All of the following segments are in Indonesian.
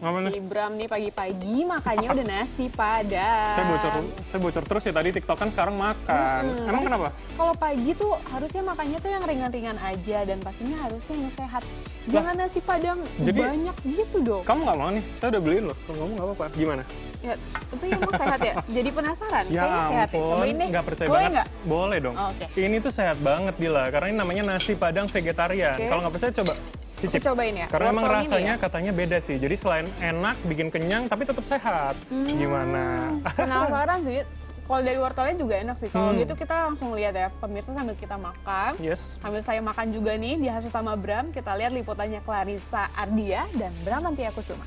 Apa nih? Si Bram nih pagi-pagi makannya udah nasi padang. Saya bocor terus ya tadi TikTok kan sekarang makan. Emang kenapa? Kalau pagi tuh harusnya makannya tuh yang ringan-ringan aja dan pastinya harusnya yang sehat. Jangan nasi padang jadi- banyak gitu dong. Kamu nggak mau nih? Saya udah beliin loh. Kalau kamu nggak apa-apa. Gimana? Ya, tapi emang sehat ya? Jadi penasaran? Ya Kayaknya sehat ya? ampun, Cobain deh. nggak percaya Boleh banget. nggak? Boleh dong. Oh, oke. Ini tuh sehat banget Dila, karena ini namanya nasi padang vegetarian. Oke. Kalau nggak percaya coba cicip. Kita cobain ya? Karena emang Wortel ini rasanya ya? katanya beda sih. Jadi selain enak, bikin kenyang, tapi tetap sehat. Gimana? Penasaran sih. Kalau dari wortelnya juga enak sih. Kalau gitu kita langsung lihat ya, pemirsa sambil kita makan. Yes. Sambil saya makan juga nih di Hasut sama Bram, kita lihat liputannya Clarissa Ardia dan Bram Kusuma.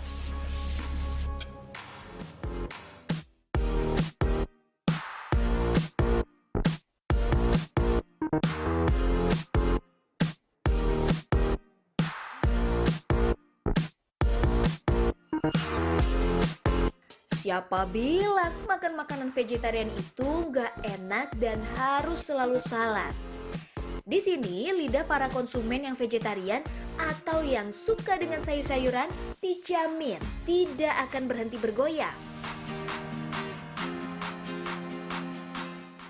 Siapa bilang makan makanan vegetarian itu nggak enak dan harus selalu salad? Di sini, lidah para konsumen yang vegetarian atau yang suka dengan sayur-sayuran dijamin tidak akan berhenti bergoyang.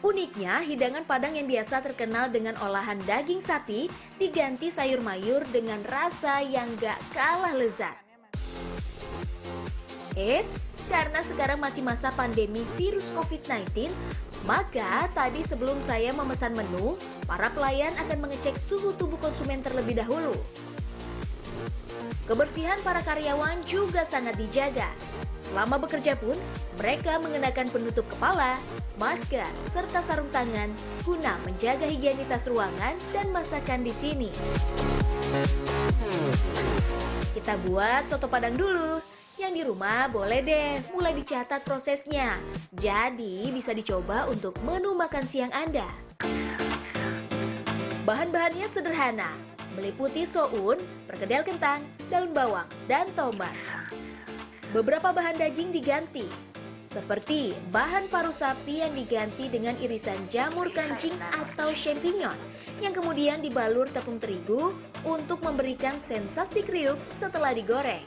Uniknya, hidangan Padang yang biasa terkenal dengan olahan daging sapi diganti sayur mayur dengan rasa yang gak kalah lezat. Eits, karena sekarang masih masa pandemi virus COVID-19, maka tadi sebelum saya memesan menu, para pelayan akan mengecek suhu tubuh konsumen terlebih dahulu. Kebersihan para karyawan juga sangat dijaga. Selama bekerja pun, mereka mengenakan penutup kepala, masker, serta sarung tangan guna menjaga higienitas ruangan dan masakan di sini. Kita buat soto Padang dulu. Yang di rumah boleh deh mulai dicatat prosesnya. Jadi bisa dicoba untuk menu makan siang Anda. Bahan-bahannya sederhana, meliputi soun, perkedel kentang, daun bawang, dan tomat. Beberapa bahan daging diganti, seperti bahan paru sapi yang diganti dengan irisan jamur kancing atau champignon, yang kemudian dibalur tepung terigu untuk memberikan sensasi kriuk setelah digoreng.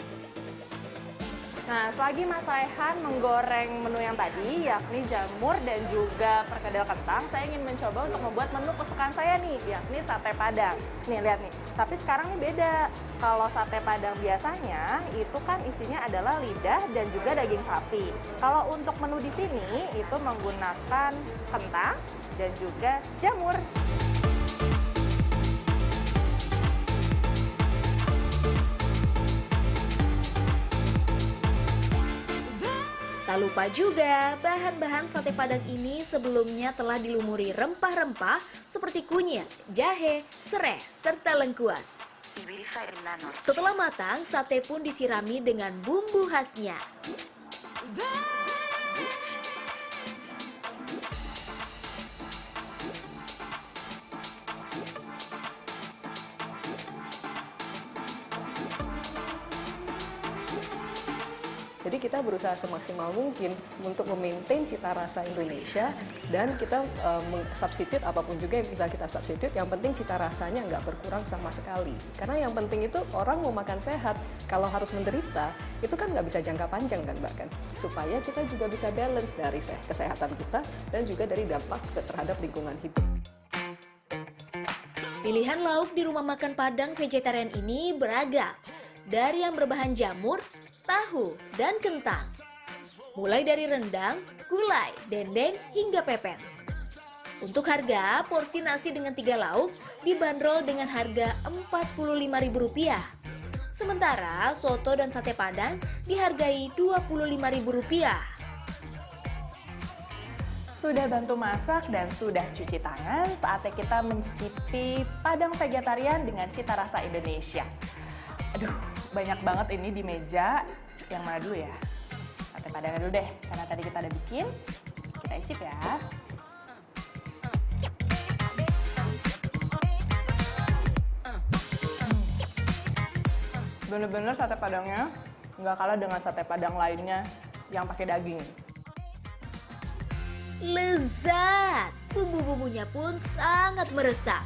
Nah, selagi Mas Raihan menggoreng menu yang tadi, yakni jamur dan juga perkedel kentang, saya ingin mencoba untuk membuat menu kesukaan saya nih, yakni sate Padang. Nih, lihat nih. Tapi sekarang ini beda. Kalau sate Padang biasanya, itu kan isinya adalah lidah dan juga daging sapi. Kalau untuk menu di sini, itu menggunakan kentang dan juga jamur. Tak lupa juga, bahan-bahan sate Padang ini sebelumnya telah dilumuri rempah-rempah seperti kunyit, jahe, serai, serta lengkuas. Setelah matang, sate pun disirami dengan bumbu khasnya. Jadi kita berusaha semaksimal mungkin untuk memaintain cita rasa Indonesia dan kita substitute apapun juga yang kita substitute, yang penting cita rasanya nggak berkurang sama sekali. Karena yang penting itu orang mau makan sehat, kalau harus menderita itu kan nggak bisa jangka panjang kan bahkan. Supaya kita juga bisa balance dari kesehatan kita dan juga dari dampak terhadap lingkungan hidup. Pilihan lauk di rumah makan Padang vegetarian ini beragam. Dari yang berbahan jamur, tahu, dan kentang. Mulai dari rendang, gulai, dendeng, hingga pepes. Untuk harga, porsi nasi dengan 3 lauk dibanderol dengan harga Rp45.000. Sementara soto dan sate Padang dihargai Rp25.000. Sudah bantu masak dan sudah cuci tangan, saatnya kita mencicipi Padang vegetarian dengan cita rasa Indonesia. Aduh, banyak banget ini di meja. Yang mana dulu ya? Sate Padang dulu deh, karena tadi kita udah bikin. Kita icip ya. Bener-bener sate Padangnya nggak kalah dengan sate Padang lainnya yang pakai daging. Lezat, bumbu-bumbunya pun sangat meresap.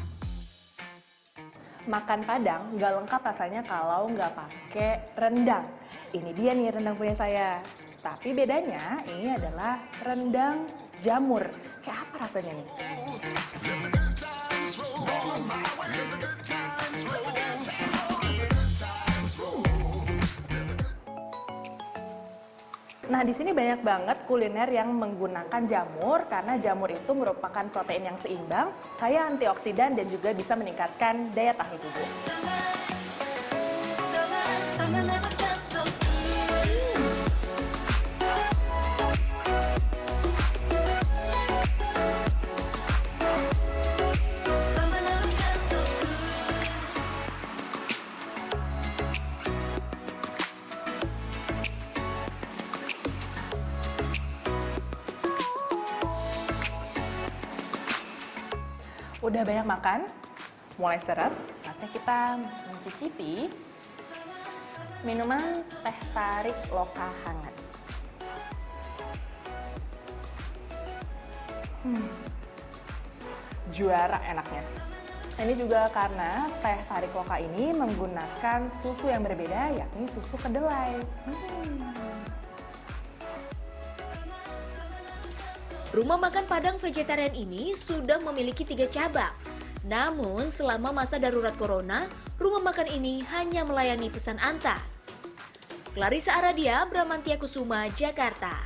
Makan Padang nggak lengkap rasanya kalau nggak pakai rendang. Ini dia nih rendang punya saya. Tapi bedanya ini adalah rendang jamur. Kayak apa rasanya nih? Nah, di sini banyak banget kuliner yang menggunakan jamur karena jamur itu merupakan protein yang seimbang, kaya antioksidan dan juga bisa meningkatkan daya tahan tubuh. Udah banyak makan, mulai seret, saatnya kita mencicipi minuman teh tarik loka hangat. Juara enaknya. Ini juga karena teh tarik loka ini menggunakan susu yang berbeda, yakni susu kedelai. Rumah makan Padang vegetarian ini sudah memiliki 3 cabang. Namun selama masa darurat corona, rumah makan ini hanya melayani pesan antar. Clarissa Aradia, Bramantia Kusuma, Jakarta.